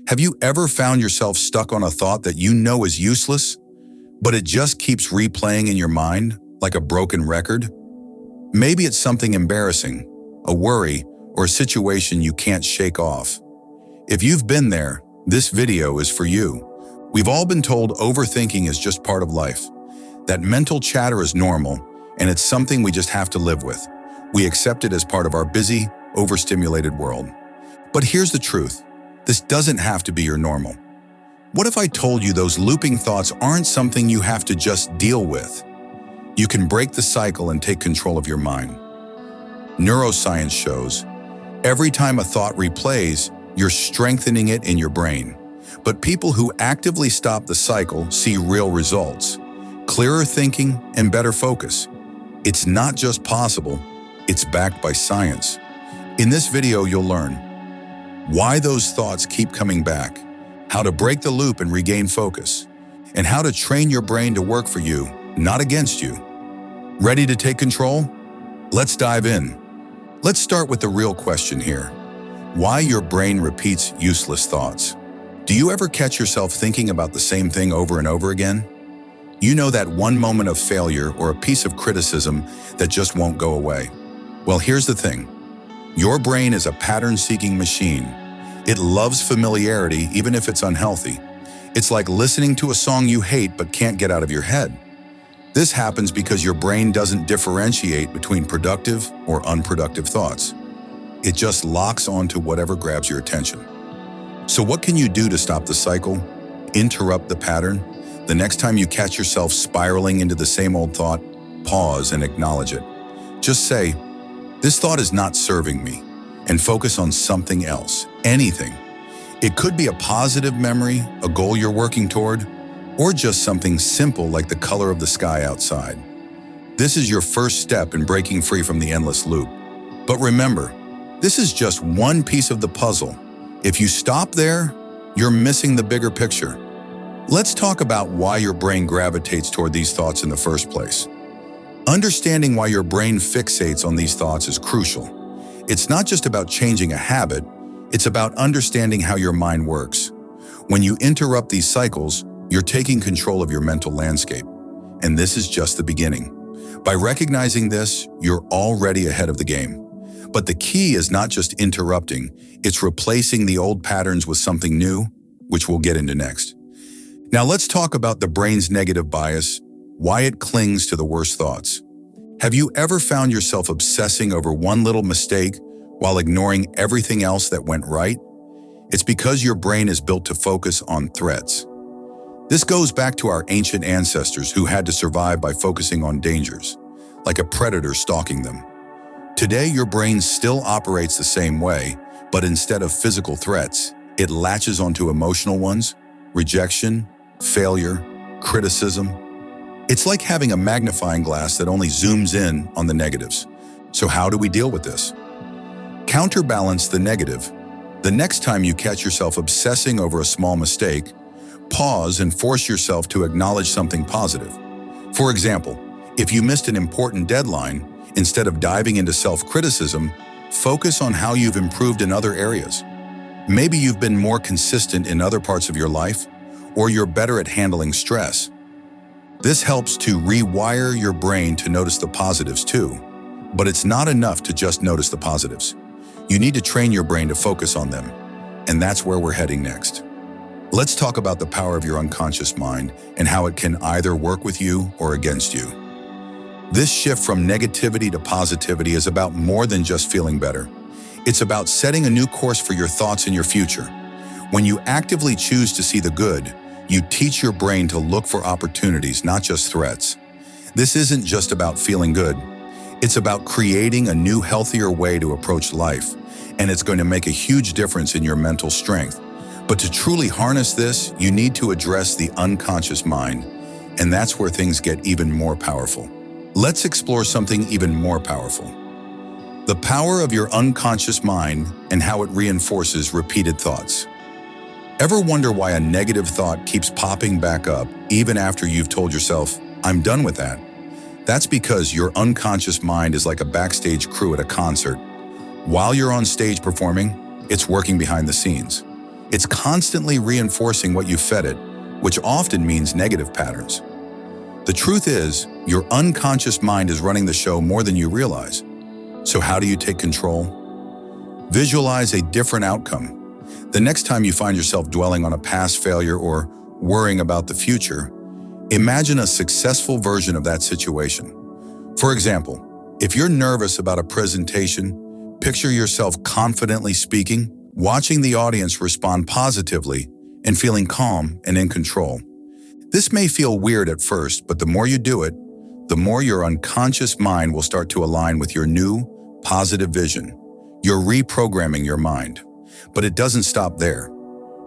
Have you ever found yourself stuck on a thought that you know is useless, but it just keeps replaying in your mind like a broken record? Maybe it's something embarrassing, a worry, or a situation you can't shake off. If you've been there, this video is for you. We've all been told overthinking is just part of life, that mental chatter is normal, and it's something we just have to live with. We accept it as part of our busy, overstimulated world. But here's the truth. This doesn't have to be your normal. What if I told you those looping thoughts aren't something you have to just deal with? You can break the cycle and take control of your mind. Neuroscience shows every time a thought replays, you're strengthening it in your brain. But people who actively stop the cycle see real results, clearer thinking and better focus. It's not just possible, it's backed by science. In this video, you'll learn why those thoughts keep coming back, how to break the loop and regain focus, and how to train your brain to work for you, not against you. Ready to take control? Let's dive in. Let's start with the real question here. Why your brain repeats useless thoughts. Do you ever catch yourself thinking about the same thing over and over again? You know that one moment of failure or a piece of criticism that just won't go away. Well, here's the thing. Your brain is a pattern-seeking machine. It loves familiarity even if it's unhealthy. It's like listening to a song you hate but can't get out of your head. This happens because your brain doesn't differentiate between productive or unproductive thoughts. It just locks onto whatever grabs your attention. So what can you do to stop the cycle, interrupt the pattern? The next time you catch yourself spiraling into the same old thought, pause and acknowledge it. Just say, "This thought is not serving me," and focus on something else, anything. It could be a positive memory, a goal you're working toward, or just something simple like the color of the sky outside. This is your first step in breaking free from the endless loop. But remember, this is just one piece of the puzzle. If you stop there, you're missing the bigger picture. Let's talk about why your brain gravitates toward these thoughts in the first place. Understanding why your brain fixates on these thoughts is crucial. It's not just about changing a habit, it's about understanding how your mind works. When you interrupt these cycles, you're taking control of your mental landscape. And this is just the beginning. By recognizing this, you're already ahead of the game. But the key is not just interrupting, it's replacing the old patterns with something new, which we'll get into next. Now let's talk about the brain's negative bias, why it clings to the worst thoughts. Have you ever found yourself obsessing over one little mistake while ignoring everything else that went right? It's because your brain is built to focus on threats. This goes back to our ancient ancestors who had to survive by focusing on dangers, like a predator stalking them. Today, your brain still operates the same way, but instead of physical threats, it latches onto emotional ones, rejection, failure, criticism. It's like having a magnifying glass that only zooms in on the negatives. So how do we deal with this? Counterbalance the negative. The next time you catch yourself obsessing over a small mistake, pause and force yourself to acknowledge something positive. For example, if you missed an important deadline, instead of diving into self-criticism, focus on how you've improved in other areas. Maybe you've been more consistent in other parts of your life, or you're better at handling stress. This helps to rewire your brain to notice the positives too. But it's not enough to just notice the positives. You need to train your brain to focus on them. And that's where we're heading next. Let's talk about the power of your unconscious mind and how it can either work with you or against you. This shift from negativity to positivity is about more than just feeling better. It's about setting a new course for your thoughts and your future. When you actively choose to see the good, you teach your brain to look for opportunities, not just threats. This isn't just about feeling good. It's about creating a new, healthier way to approach life, and it's going to make a huge difference in your mental strength. But to truly harness this, you need to address the unconscious mind, and that's where things get even more powerful. Let's explore something even more powerful. The power of your unconscious mind and how it reinforces repeated thoughts. Ever wonder why a negative thought keeps popping back up even after you've told yourself, "I'm done with that"? That's because your unconscious mind is like a backstage crew at a concert. While you're on stage performing, it's working behind the scenes. It's constantly reinforcing what you fed it, which often means negative patterns. The truth is, your unconscious mind is running the show more than you realize. So how do you take control? Visualize a different outcome. The next time you find yourself dwelling on a past failure or worrying about the future, imagine a successful version of that situation. For example, if you're nervous about a presentation, picture yourself confidently speaking, watching the audience respond positively, and feeling calm and in control. This may feel weird at first, but the more you do it, the more your unconscious mind will start to align with your new, positive vision. You're reprogramming your mind. But it doesn't stop there.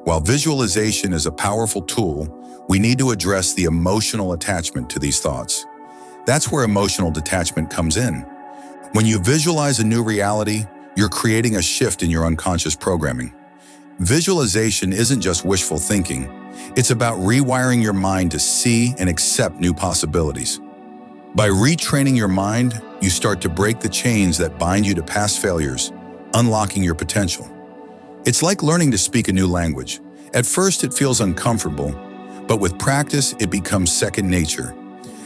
While visualization is a powerful tool, we need to address the emotional attachment to these thoughts. That's where emotional detachment comes in. When you visualize a new reality, you're creating a shift in your unconscious programming. Visualization isn't just wishful thinking. It's about rewiring your mind to see and accept new possibilities. By retraining your mind, you start to break the chains that bind you to past failures, unlocking your potential. It's like learning to speak a new language. At first, it feels uncomfortable, but with practice, it becomes second nature.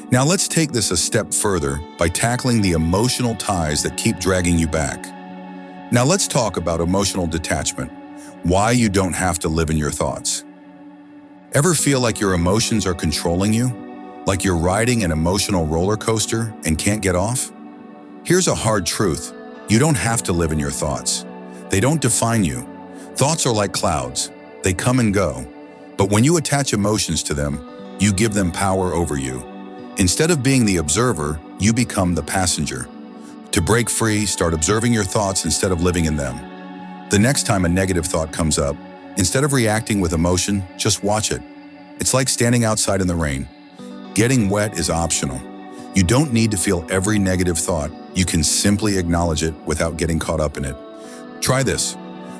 Now let's take this a step further by tackling the emotional ties that keep dragging you back. Now let's talk about emotional detachment, why you don't have to live in your thoughts. Ever feel like your emotions are controlling you? Like you're riding an emotional roller coaster and can't get off? Here's a hard truth. You don't have to live in your thoughts. They don't define you. Thoughts are like clouds. They come and go. But when you attach emotions to them, you give them power over you. Instead of being the observer, you become the passenger. To break free, start observing your thoughts instead of living in them. The next time a negative thought comes up, instead of reacting with emotion, just watch it. It's like standing outside in the rain. Getting wet is optional. You don't need to feel every negative thought. You can simply acknowledge it without getting caught up in it. Try this.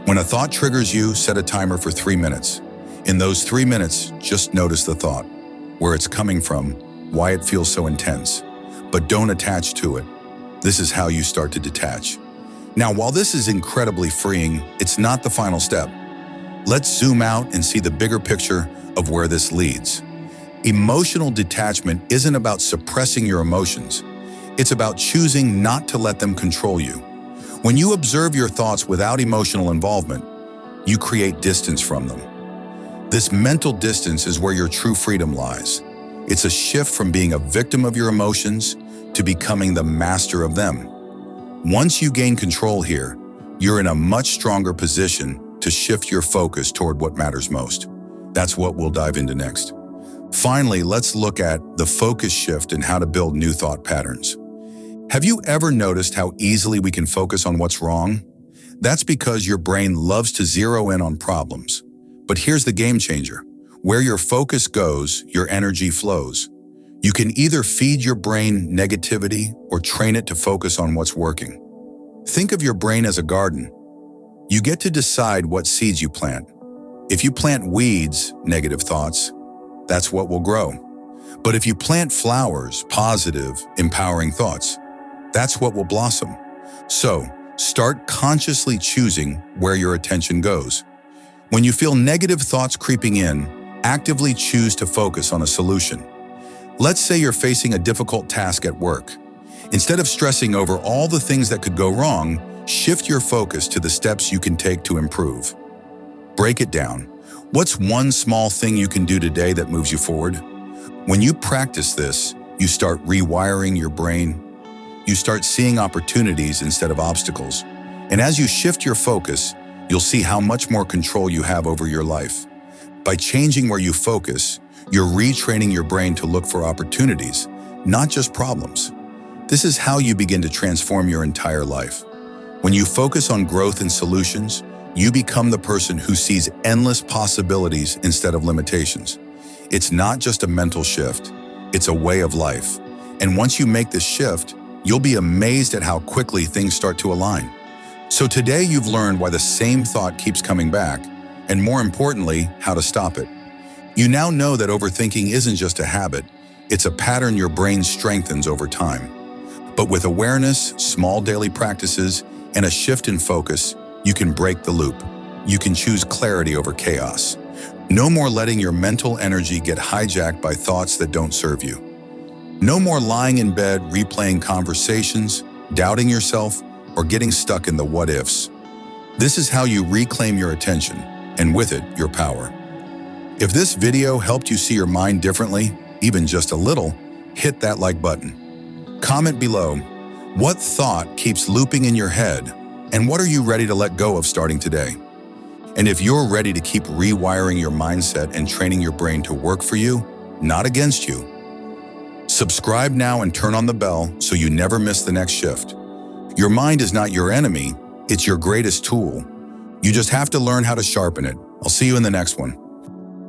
When a thought triggers you, set a timer for 3 minutes. In those 3 minutes, just notice the thought, where it's coming from, why it feels so intense. But don't attach to it. This is how you start to detach. Now, while this is incredibly freeing, it's not the final step. Let's zoom out and see the bigger picture of where this leads. Emotional detachment isn't about suppressing your emotions. It's about choosing not to let them control you. When you observe your thoughts without emotional involvement, you create distance from them. This mental distance is where your true freedom lies. It's a shift from being a victim of your emotions to becoming the master of them. Once you gain control here, you're in a much stronger position to shift your focus toward what matters most. That's what we'll dive into next. Finally, let's look at the focus shift and how to build new thought patterns. Have you ever noticed how easily we can focus on what's wrong? That's because your brain loves to zero in on problems. But here's the game changer. Where your focus goes, your energy flows. You can either feed your brain negativity or train it to focus on what's working. Think of your brain as a garden. You get to decide what seeds you plant. If you plant weeds, negative thoughts, that's what will grow. But if you plant flowers, positive, empowering thoughts, that's what will blossom. So, start consciously choosing where your attention goes. When you feel negative thoughts creeping in, actively choose to focus on a solution. Let's say you're facing a difficult task at work. Instead of stressing over all the things that could go wrong, shift your focus to the steps you can take to improve. Break it down. What's one small thing you can do today that moves you forward? When you practice this, you start rewiring your brain. You start seeing opportunities instead of obstacles. And as you shift your focus, you'll see how much more control you have over your life. By changing where you focus, you're retraining your brain to look for opportunities, not just problems. This is how you begin to transform your entire life. When you focus on growth and solutions, you become the person who sees endless possibilities instead of limitations. It's not just a mental shift, it's a way of life. And once you make this shift, you'll be amazed at how quickly things start to align. So today you've learned why the same thought keeps coming back, and more importantly, how to stop it. You now know that overthinking isn't just a habit, it's a pattern your brain strengthens over time. But with awareness, small daily practices, and a shift in focus, you can break the loop. you can choose clarity over chaos. No more letting your mental energy get hijacked by thoughts that don't serve you. No more lying in bed, replaying conversations, doubting yourself, or getting stuck in the what-ifs. This is how you reclaim your attention, and with it, your power. If this video helped you see your mind differently, even just a little, hit that like button. Comment below, what thought keeps looping in your head, and what are you ready to let go of starting today? And if you're ready to keep rewiring your mindset and training your brain to work for you, not against you, subscribe now and turn on the bell so you never miss the next shift. Your mind is not your enemy, it's your greatest tool. You just have to learn how to sharpen it. I'll see you in the next one.